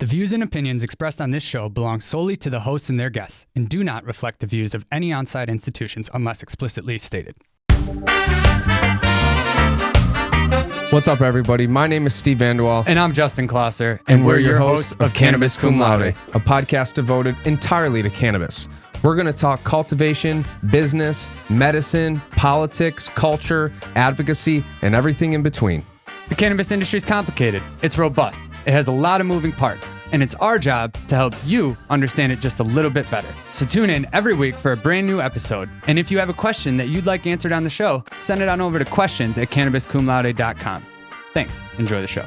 The views and opinions expressed on this show belong solely to the hosts and their guests and do not reflect the views of any on-site institutions unless explicitly stated. What's up, everybody? My name is Steve Vanderwall. And I'm Justin Klosser, and we're your hosts of Cannabis Cum Laude, a podcast devoted entirely to cannabis. We're going to talk cultivation, business, medicine, politics, culture, advocacy, and everything in between. The cannabis industry is complicated. It's robust. It has a lot of moving parts, and it's our job to help you understand it just a little bit better. So tune in every week for a brand new episode. And if you have a question that you'd like answered on the show, send it on over to questions@cannabiscumlaude.com. Thanks. Enjoy the show.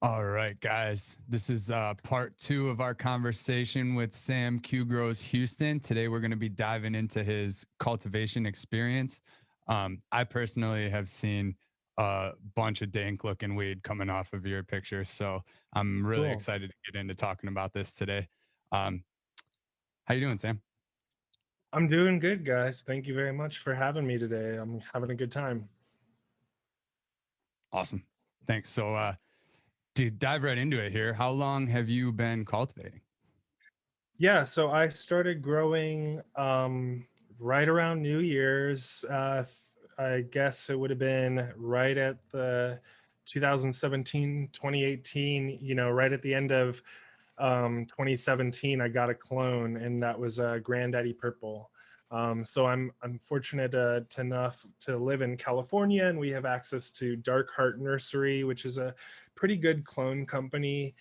All right, guys. This is part 2 of our conversation with Sam Q Grows Houston. Today, we're going to be diving into his cultivation experience. I personally have seen a bunch of dank looking weed coming off of your picture. So I'm really excited to get into talking about this today. How you doing, Sam? I'm doing good, guys. Thank you very much for having me today. I'm having a good time. Awesome. Thanks. So to dive right into it here, how long have you been cultivating? Yeah, so I started growing right around New Year's. I guess it would have been right at the 2017, 2018, right at the end of 2017, I got a clone, and that was Granddaddy Purple. So I'm fortunate enough to live in California, and we have access to Dark Heart Nursery, which is a pretty good clone company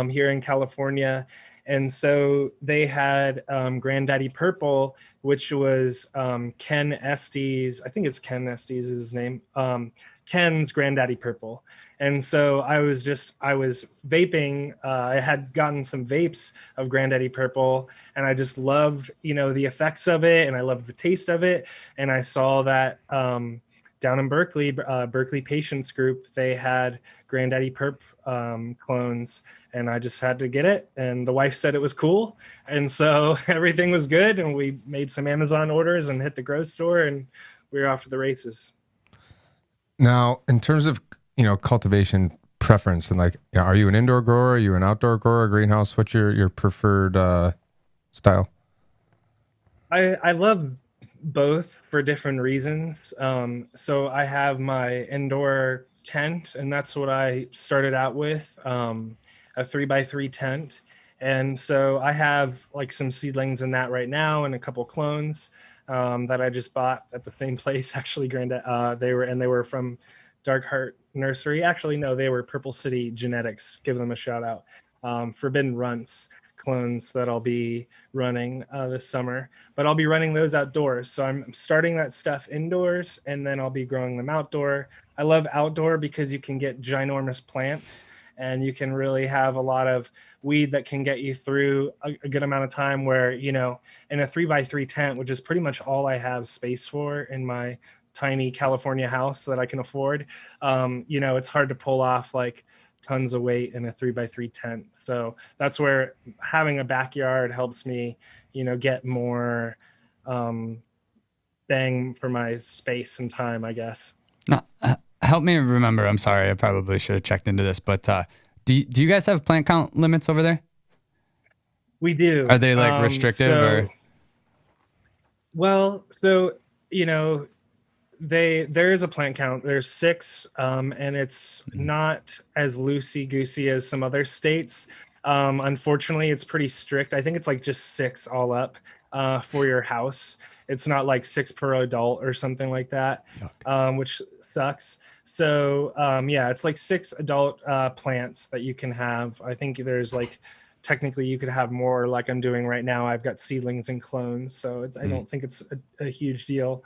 here in California. And so they had Granddaddy Purple, which was Ken Estes. I think it's Ken Estes is his name. Ken's Granddaddy Purple. And so I was vaping. I had gotten some vapes of Granddaddy Purple, and I just loved, the effects of it, and I loved the taste of it. And I saw that down in Berkeley, Berkeley Patients Group, they had Granddaddy Perp clones, and I just had to get it. And the wife said it was cool, and so everything was good. And we made some Amazon orders and hit the grow store, and we were off to the races. Now, in terms of cultivation preference, and are you an indoor grower? Are you an outdoor grower? Greenhouse? What's your preferred style? I love both for different reasons. So I have my indoor tent, and that's what I started out with, a 3x3 tent. And so I have some seedlings in that right now, and a couple clones that I just bought at the same place. Actually, they were from Dark Heart Nursery. Actually, no, they were Purple City Genetics. Give them a shout out. Forbidden Runts clones that I'll be running this summer, but I'll be running those outdoors. So I'm starting that stuff indoors, and then I'll be growing them outdoor. I love outdoor because you can get ginormous plants, and you can really have a lot of weed that can get you through a good amount of time, where, in a 3x3 tent, which is pretty much all I have space for in my tiny California house that I can afford, it's hard to pull off tons of weight in a 3x3 tent. So that's where having a backyard helps me, get more bang for my space and time, I guess. No, help me remember. I'm sorry, I probably should have checked into this, but do you guys have plant count limits over there? We do. Are they restrictive or? Well, so there is a plant count. There's 6, and it's not as loosey-goosey as some other states. Unfortunately, it's pretty strict. I think it's just 6 all up for your house. It's not 6 per adult or something like that, which sucks. So it's 6 adult plants that you can have. I think there's technically you could have more, like I'm doing right now. I've got seedlings and clones, so I don't think it's a huge deal.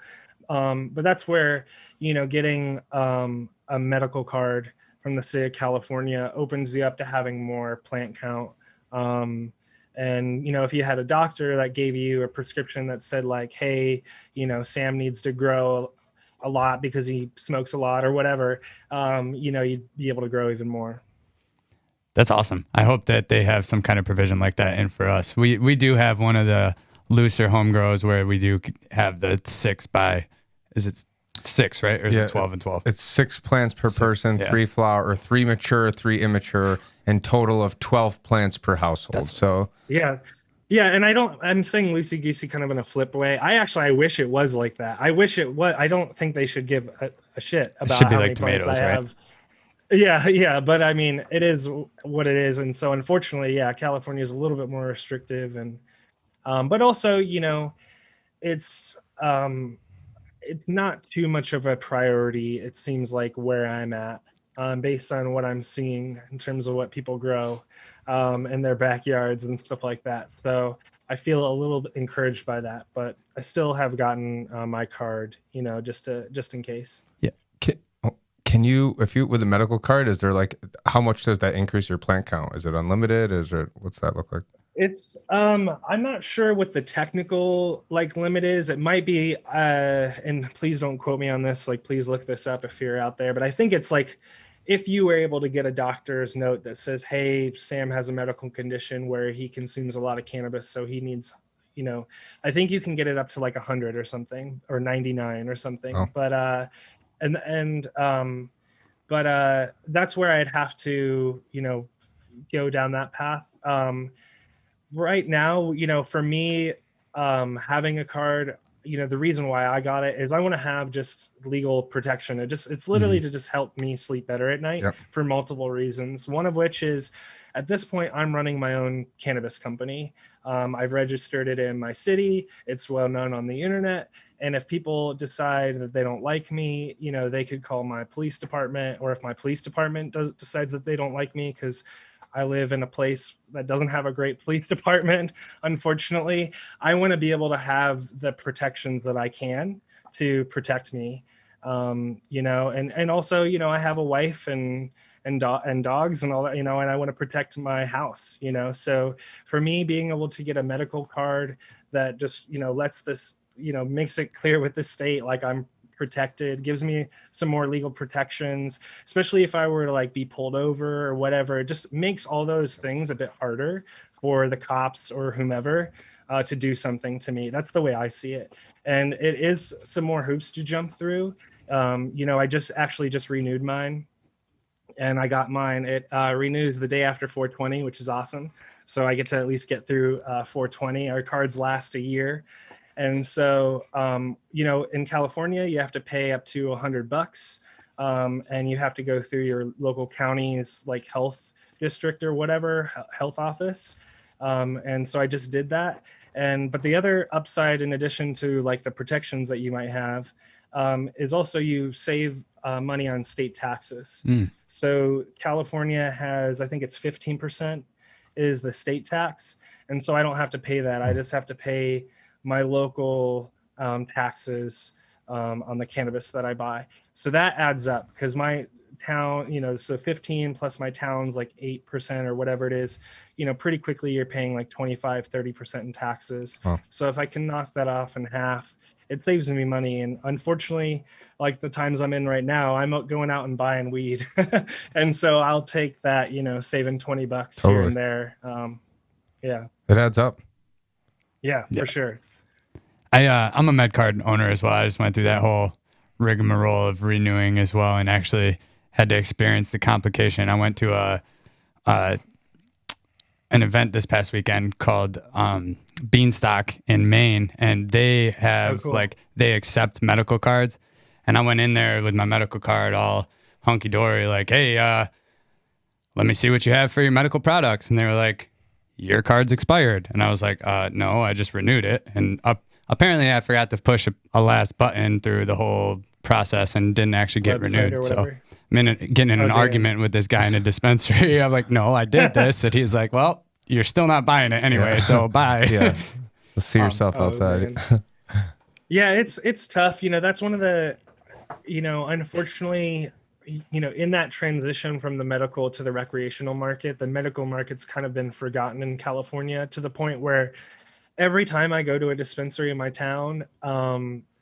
But that's where, getting a medical card from the state of California opens you up to having more plant count. And, if you had a doctor that gave you a prescription that said hey, Sam needs to grow a lot because he smokes a lot or whatever, you'd be able to grow even more. That's awesome. I hope that they have some kind of provision like that in for us. We do have one of the looser home grows where we do have the 6 by, is it 6, right? Or is it 12 and 12? It's 6 plants per person, 3 flower, or 3 mature, 3 immature, and total of 12 plants per household. Yeah. And I'm saying loosey goosey kind of in a flip way. I wish it was like that. I wish it was. I don't think they should give a shit about how many plants I have. Yeah. But I mean, it is what it is. And so unfortunately, California is a little bit more restrictive, and, but also, it's not too much of a priority. It seems like where I'm at, based on what I'm seeing in terms of what people grow, in their backyards and stuff like that. So I feel a little bit encouraged by that, but I still have gotten my card, just in case. Yeah. Can you, if you with a medical card, is there like, how much does that increase your plant count? Is it unlimited? What's that look like? It's I'm not sure what the technical limit is. It might be and please don't quote me on this, please look this up if you're out there, but I think it's if you were able to get a doctor's note that says, hey, Sam has a medical condition where he consumes a lot of cannabis, so he needs, I think you can get it up to 100 or something, or 99 or something. Oh. But that's where I'd have to, go down that path. Right now, for me, having a card, the reason why I got it is I want to have just legal protection. It's literally to just help me sleep better at night for multiple reasons. One of which is, at this point, I'm running my own cannabis company. I've registered it in my city. It's well known on the internet. And if people decide that they don't like me, they could call my police department, or if my police department decides that they don't like me, because I live in a place that doesn't have a great police department, unfortunately. I want to be able to have the protections that I can to protect me, and also, I have a wife and dogs and all that, and I want to protect my house, So for me, being able to get a medical card that just, lets this, makes it clear with the state, I'm protected, gives me some more legal protections, especially if I were to be pulled over or whatever. It just makes all those things a bit harder for the cops or whomever to do something to me. That's the way I see it. And it is some more hoops to jump through. I just renewed mine, and I got mine. It renews the day after 420, which is awesome. So I get to at least get through 420. Our cards last a year. And so, in California, you have to pay up to $100, and you have to go through your local county's health district or whatever, health office. And so I just did that. But the other upside, in addition to the protections that you might have, is also you save money on state taxes. So California has, I think it's 15% is the state tax. And so I don't have to pay that. I just have to pay my local taxes on the cannabis that I buy. So that adds up, because my town, so 15 plus my town's 8% or whatever it is, pretty quickly you're paying 25-30% in taxes. Huh. So if I can knock that off in half, it saves me money. And unfortunately, the times I'm in right now, I'm going out and buying weed. And so I'll take that, saving $20 here and there. Yeah. It adds up. Yeah, for sure. I'm a med card owner as well. I just went through that whole rigmarole of renewing as well, and actually had to experience the complication. I went to an event this past weekend called Beanstalk in Maine, and they have they accept medical cards. And I went in there with my medical card all hunky dory, hey, let me see what you have for your medical products. And they were like, your card's expired. And I was like, no, I just renewed it. And apparently I forgot to push a last button through the whole process and didn't actually get renewed. So I'm getting in an argument with this guy in a dispensary. I'm like, no, I did this. And he's like, well, you're still not buying it anyway. So bye. Yeah. See yourself outside. Yeah, it's tough. That's one of the, unfortunately, in that transition from the medical to the recreational market, the medical market's kind of been forgotten in California, to the point where every time I go to a dispensary in my town,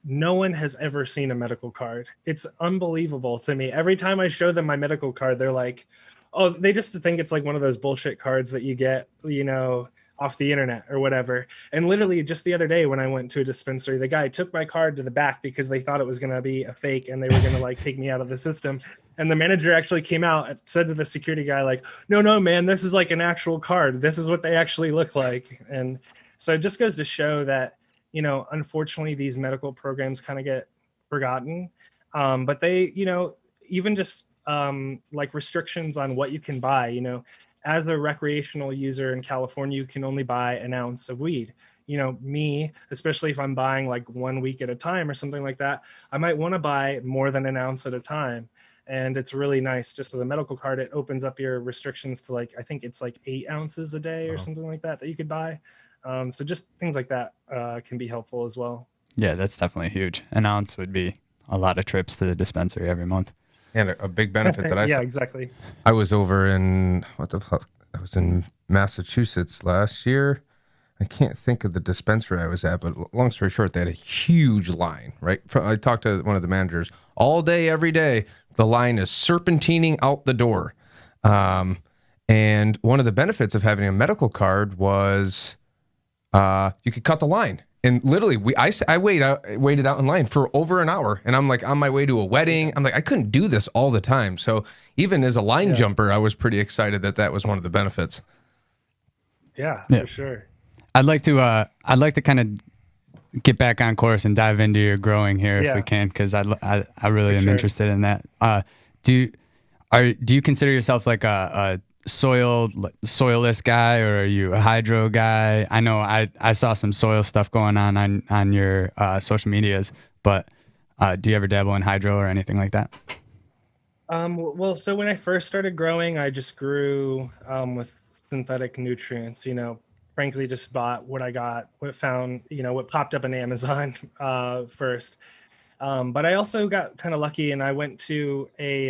no one has ever seen a medical card. It's unbelievable to me. Every time I show them my medical card, they're like, oh, they just think it's one of those bullshit cards that you get, off the internet or whatever. And literally just the other day when I went to a dispensary, the guy took my card to the back because they thought it was going to be a fake and they were going to like take me out of the system. And the manager actually came out and said to the security guy, like, no, man, this is like an actual card. This is what they actually look like. And so it just goes to show that, you know, unfortunately, these medical programs kind of get forgotten. But they, you know, even just like restrictions on what you can buy, you know, as a recreational user in California, you can only buy an ounce of weed. You know, me, especially if I'm buying like 1 week at a time or something like that, I might want to buy more than an ounce at a time. And it's really nice just with a medical card. It opens up your restrictions to like, I think it's like 8 ounces a day or something like that you could buy. So just things like that can be helpful as well. Yeah, that's definitely huge. An ounce would be a lot of trips to the dispensary every month. And a big benefit that I yeah, saw. exactly. I was over in what the fuck? I was in Massachusetts last year. I can't think of the dispensary I was at, but long story short, they had a huge line, right? I talked to one of the managers all day, every day. The line is serpentining out the door. And one of the benefits of having a medical card was you could cut the line. And literally, I waited out in line for over an hour, and I'm like on my way to a wedding. I'm like, I couldn't do this all the time. So even as a line jumper, I was pretty excited that was one of the benefits. Yeah, Yeah. for sure. I'd like to kind of get back on course and dive into your growing here if we can, because I really am interested in that. Do you consider yourself like a soilless guy, or are you a hydro guy? I know I saw some soil stuff going on your social medias, but do you ever dabble in hydro or anything like that? Well, so when I first started growing, I just grew with synthetic nutrients, you know, frankly, just bought what I got, what found, you know, what popped up on Amazon first. But I also got kind of lucky, and I went to a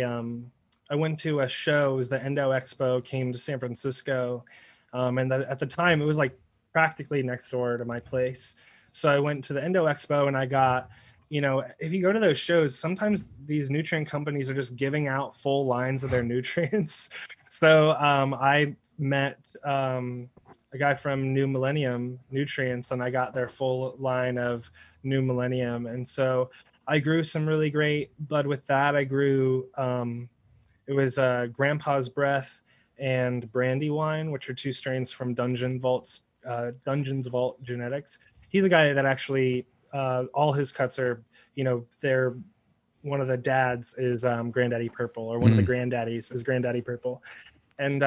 show. It was the Endo Expo, came to San Francisco, and at the time it was like practically next door to my place. So I went to the Endo Expo, and I got, you know, if you go to those shows, sometimes these nutrient companies are just giving out full lines of their nutrients. So I met a guy from New Millennium Nutrients, and I got their full line of New Millennium. And so I grew some really great bud with that. I grew, it was Grandpa's Breath and Brandywine, which are two strains from Dungeons Vault Genetics. He's a guy that actually, all his cuts are, you know, they're, one of the dads is Granddaddy Purple, or one of the granddaddies is Granddaddy Purple. And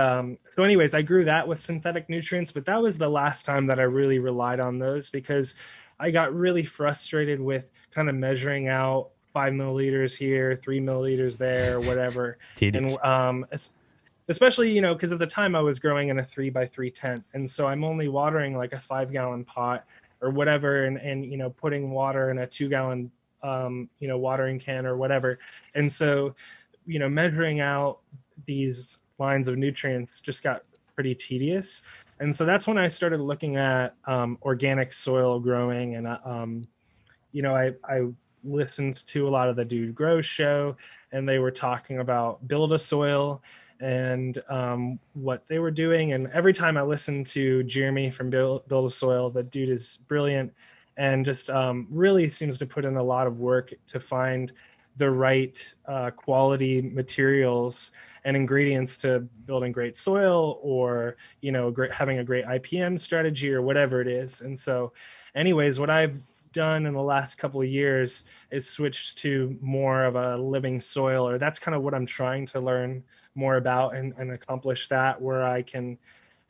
so anyways, I grew that with synthetic nutrients, but that was the last time that I really relied on those, because I got really frustrated with kind of measuring out 5 milliliters here, 3 milliliters there, whatever. Tedious. And especially, you know, because at the time I was growing in a 3x3 tent. And so I'm only watering like a 5-gallon pot or whatever, and you know, putting water in a 2-gallon, you know, watering can or whatever. And so, you know, measuring out these lines of nutrients just got pretty tedious. And so that's when I started looking at organic soil growing. And, you know, I listened to a lot of the Dude Grows show, and they were talking about Build a Soil and what they were doing. And every time I listened to Jeremy from Build a Soil, the dude is brilliant and just really seems to put in a lot of work to find the right quality materials and ingredients to building great soil, or, you know, having a great IPM strategy or whatever it is. And so anyways, what I've done in the last couple of years is switched to more of a living soil, or that's kind of what I'm trying to learn more about and accomplish that, where I can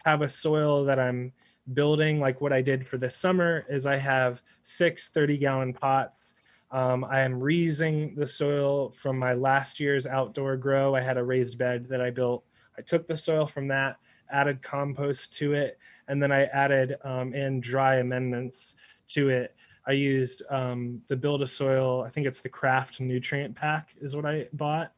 have a soil that I'm building. Like what I did for this summer is I have 6 30-gallon pots. I am reusing the soil from my last year's outdoor grow. I had a raised bed that I built. I took the soil from that, added compost to it, and then I added in dry amendments to it. I used the Build a Soil, I think it's the Craft Nutrient Pack is what I bought.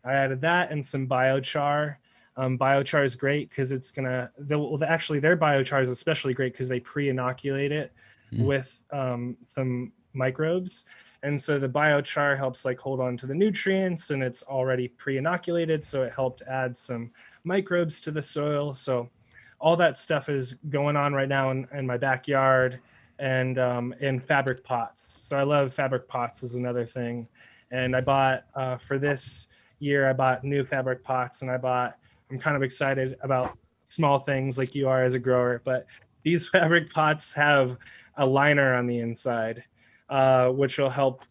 I added that and some biochar. Biochar is great because it's actually their biochar is especially great because they pre-inoculate it with some microbes. And so the biochar helps like hold on to the nutrients, and it's already pre-inoculated. So it helped add some microbes to the soil. So all that stuff is going on right now in my backyard and in fabric pots. So I love fabric pots is another thing. And I bought for this year, I bought new fabric pots, and I'm kind of excited about small things like you are as a grower, but these fabric pots have a liner on the inside, which will help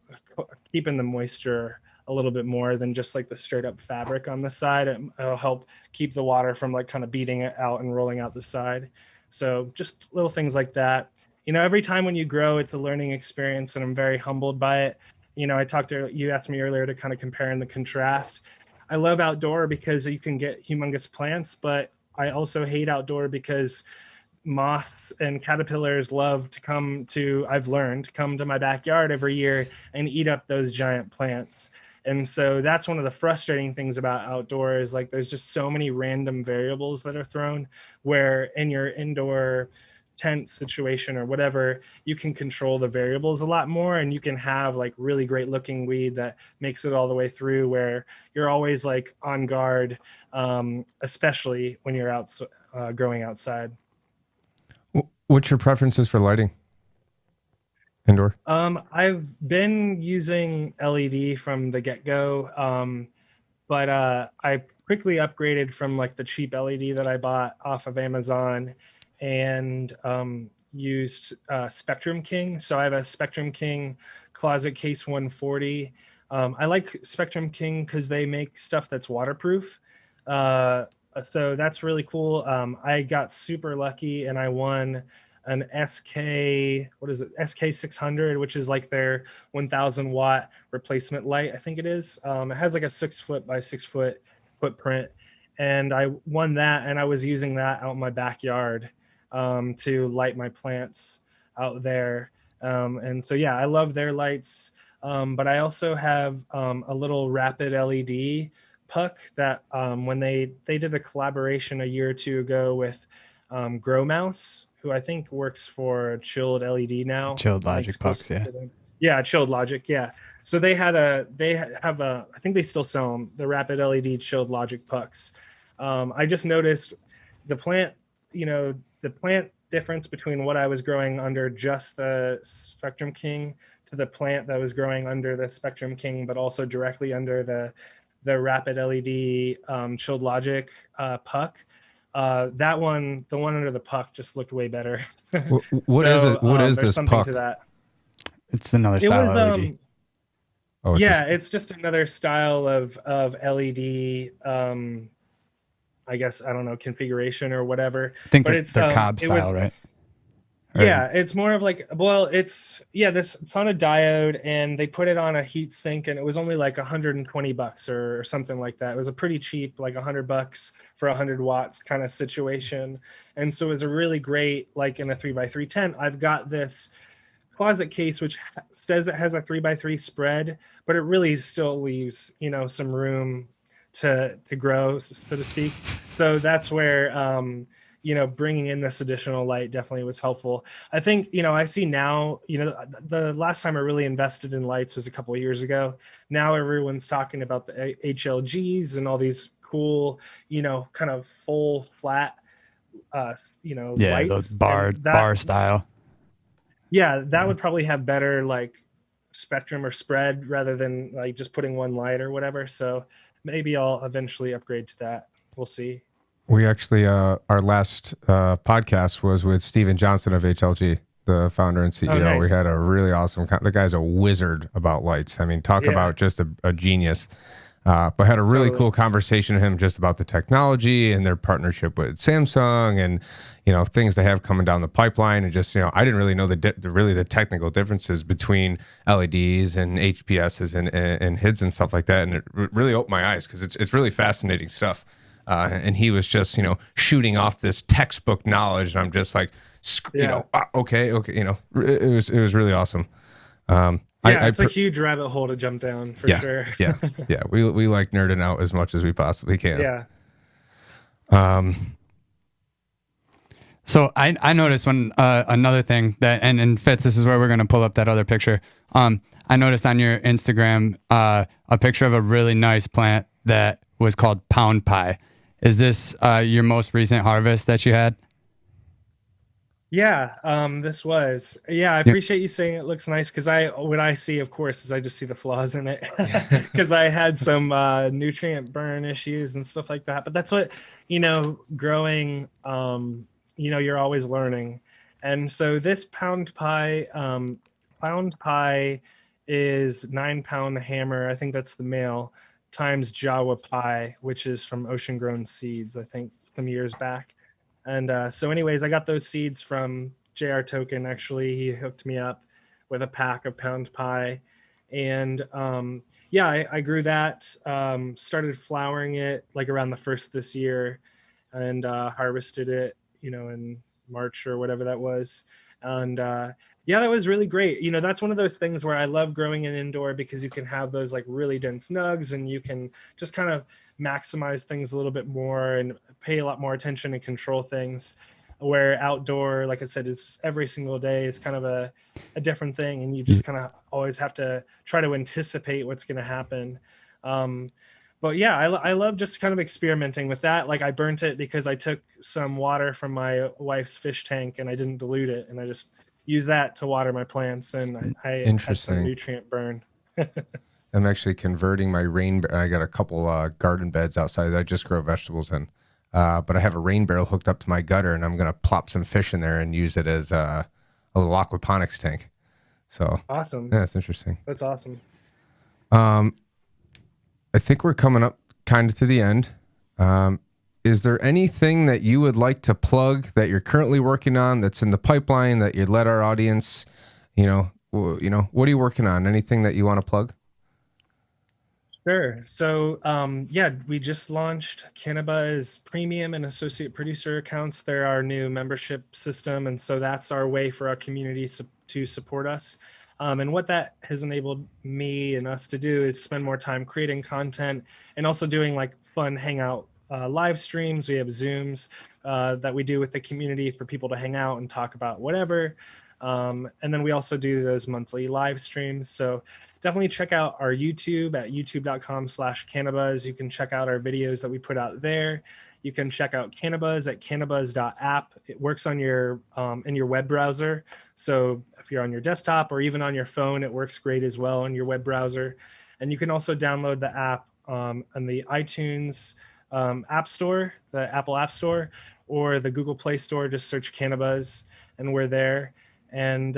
keep in the moisture a little bit more than just like the straight up fabric on the side. It'll help keep the water from like kind of beating it out and rolling out the side. So just little things like that. You know, every time when you grow, it's a learning experience, and I'm very humbled by it. You know, you asked me earlier to kind of compare and the contrast. I love outdoor because you can get humongous plants, but I also hate outdoor because moths and caterpillars love to come to my backyard every year and eat up those giant plants. And so that's one of the frustrating things about outdoors. Like there's just so many random variables that are thrown, where in your indoor tent situation or whatever, you can control the variables a lot more, and you can have like really great looking weed that makes it all the way through, where you're always like on guard, especially when you're out growing outside. What's your preferences for lighting indoor? I've been using LED from the get-go, but I quickly upgraded from like the cheap LED that I bought off of Amazon, and used Spectrum King. So I have a Spectrum King Closet Case 140. I like Spectrum King because they make stuff that's waterproof. So that's really cool. I got super lucky and I won an SK 600, which is like their 1000 watt replacement light, I think it is. It has like a 6 foot by 6 foot footprint. And I won that, and I was using that out in my backyard to light my plants out there. And so, yeah, I love their lights. But I also have a little rapid LED puck that when they did a collaboration a year or two ago with Grow Mouse, who I think works for Chilled LED now. Chilled Logic pucks, yeah. Yeah, Chilled Logic, yeah. So they have I think they still sell them, the rapid LED Chilled Logic pucks. I just noticed the plant difference between what I was growing under just the Spectrum King to the plant that was growing under the Spectrum King, but also directly under the rapid LED Chilled Logic puck. The one under the puck just looked way better. What is it? What is this puck? To that. It's another style of LED. It's just another style of LED. I guess, I don't know, configuration or whatever. I think it's Cobb style, right? Yeah, it's more of like, well, it's on a diode, and they put it on a heat sink, and it was only like $120 or something like that. It was a pretty cheap, like $100 for 100 watts kind of situation. And so it was a really great, like in a 3x3 tent, I've got this closet case which says it has a 3x3 spread, but it really still leaves, some room to grow, so to speak. So that's where bringing in this additional light definitely was helpful. I think I see now, the last time I really invested in lights was a couple of years ago. Now everyone's talking about the HLGs and all these cool kind of full flat lights. Those bar style. Yeah, that would probably have better like spectrum or spread rather than like just putting one light or whatever. So maybe I'll eventually upgrade to that. We'll see. We actually, our last podcast was with Steven Johnson of HLG, the founder and CEO. Oh, nice. We had a really awesome, the guy's a wizard about lights. I mean, talk about just a genius. But had a really cool conversation with him just about the technology and their partnership with Samsung and, things they have coming down the pipeline. And just, I didn't really know the technical differences between LEDs and HPSs and HIDs and stuff like that. And it really opened my eyes because it's really fascinating stuff. And he was just, shooting off this textbook knowledge. And I'm just like, okay. It was really awesome. It's a huge rabbit hole to jump down for sure. yeah. We like nerding out as much as we possibly can. Yeah. So I noticed when another thing that, and Fitz, this is where we're going to pull up that other picture. I noticed on your Instagram a picture of a really nice plant that was called Pound Pie. Is this your most recent harvest that you had? Yeah, this was. Yeah, I Yeah. appreciate you saying it looks nice, because what I see, of course, is I just see the flaws in it, because I had some nutrient burn issues and stuff like that. But that's what, growing, you're always learning. And so this pound pie is 9 pound hammer. I think that's the male times Jawa pie, which is from Ocean Grown Seeds, I think some years back. And so, anyways, I got those seeds from JR Token. Actually, he hooked me up with a pack of pound pie. And yeah, I grew that, started flowering it like around the first this year, and harvested it, in March or whatever that was. And yeah, that was really great. That's one of those things where I love growing an indoor, because you can have those like really dense nugs, and you can just kind of maximize things a little bit more and pay a lot more attention and control things. Where outdoor, like I said, is every single day. It's kind of a different thing, and you just kind of always have to try to anticipate what's going to happen. But yeah, I love just kind of experimenting with that. Like, I burnt it because I took some water from my wife's fish tank and I didn't dilute it, and I just used that to water my plants, and I had some nutrient burn. I'm actually converting my I got a couple garden beds outside that I just grow vegetables in. But I have a rain barrel hooked up to my gutter, and I'm going to plop some fish in there and use it as a little aquaponics tank. So awesome. Yeah, that's interesting. That's awesome. I think we're coming up kind of to the end. Is there anything that you would like to plug that you're currently working on that's in the pipeline that you'd let our audience, what are you working on? Anything that you want to plug? Sure. So, yeah, we just launched Cannabuzz Premium and Associate Producer accounts. They're our new membership system, and so that's our way for our community to support us. And what that has enabled me and us to do is spend more time creating content, and also doing like fun hangout live streams. We have Zooms that we do with the community for people to hang out and talk about whatever. And then we also do those monthly live streams. So definitely check out our YouTube at youtube.com/Cannabuzz. You can check out our videos that we put out there. You can check out Cannabuzz at cannabuzz.app. It works on your in your web browser. So if you're on your desktop or even on your phone, it works great as well on your web browser. And you can also download the app on the iTunes App Store, the Apple App Store, or the Google Play Store. Just search Cannabuzz, and we're there. And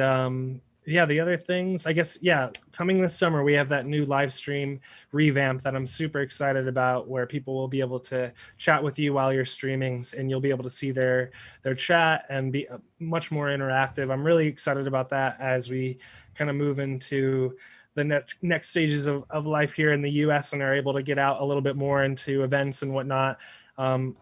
yeah, the other things, I guess, yeah, coming this summer, we have that new live stream Revamp that I'm super excited about, where people will be able to chat with you while you're streaming, and you'll be able to see their chat and be much more interactive. I'm really excited about that as we kind of move into the next stages of life here in the US and are able to get out a little bit more into events and whatnot.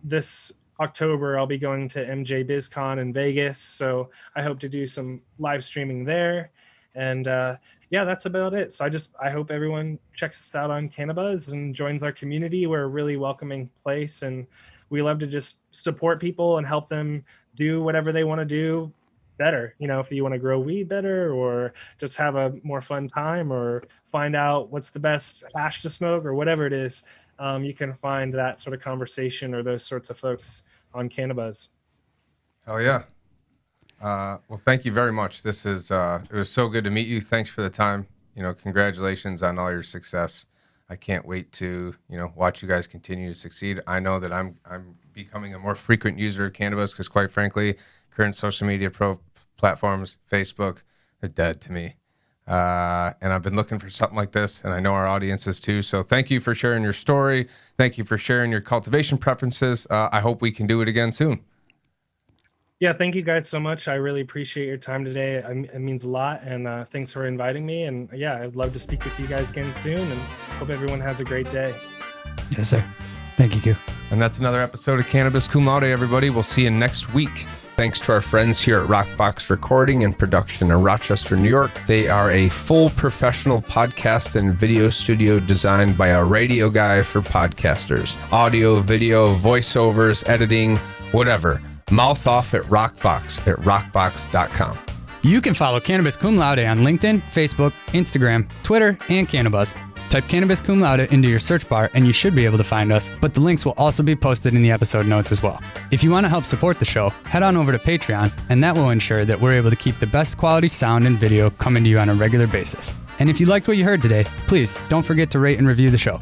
This October, I'll be going to MJ BizCon in Vegas, so I hope to do some live streaming there. And yeah, that's about it. So I hope everyone checks us out on Cannabuzz and joins our community. We're a really welcoming place, and we love to just support people and help them do whatever they want to do better. If you want to grow weed better, or just have a more fun time, or find out what's the best hash to smoke, or whatever it is, you can find that sort of conversation or those sorts of folks on Cannabuzz. Oh yeah. Well, thank you very much. This is it was so good to meet you. Thanks for the time. Congratulations on all your success. I can't wait to watch you guys continue to succeed. I know that I'm becoming a more frequent user of Cannabuzz, because quite frankly, current social media platforms, Facebook, they're dead to me. And I've been looking for something like this, and I know our audience is too. So thank you for sharing your story. Thank you for sharing your cultivation preferences. I hope we can do it again soon. Yeah, thank you guys so much. I really appreciate your time today. It means a lot, and thanks for inviting me. And yeah, I'd love to speak with you guys again soon, and hope everyone has a great day. Yes, sir. Thank you, Q. And that's another episode of Cannabis Cum Laude, everybody. We'll see you next week. Thanks to our friends here at Rockbox Recording and Production in Rochester, New York. They are a full professional podcast and video studio designed by a radio guy for podcasters. Audio, video, voiceovers, editing, whatever. Mouth off at Rockbox at rockbox.com. You can follow Cannabis Cum Laude on LinkedIn, Facebook, Instagram, Twitter, and Cannabuzz. Type Cannabis Cum Laude into your search bar and you should be able to find us, but the links will also be posted in the episode notes as well. If you want to help support the show, head on over to Patreon, and that will ensure that we're able to keep the best quality sound and video coming to you on a regular basis. And if you liked what you heard today, please don't forget to rate and review the show.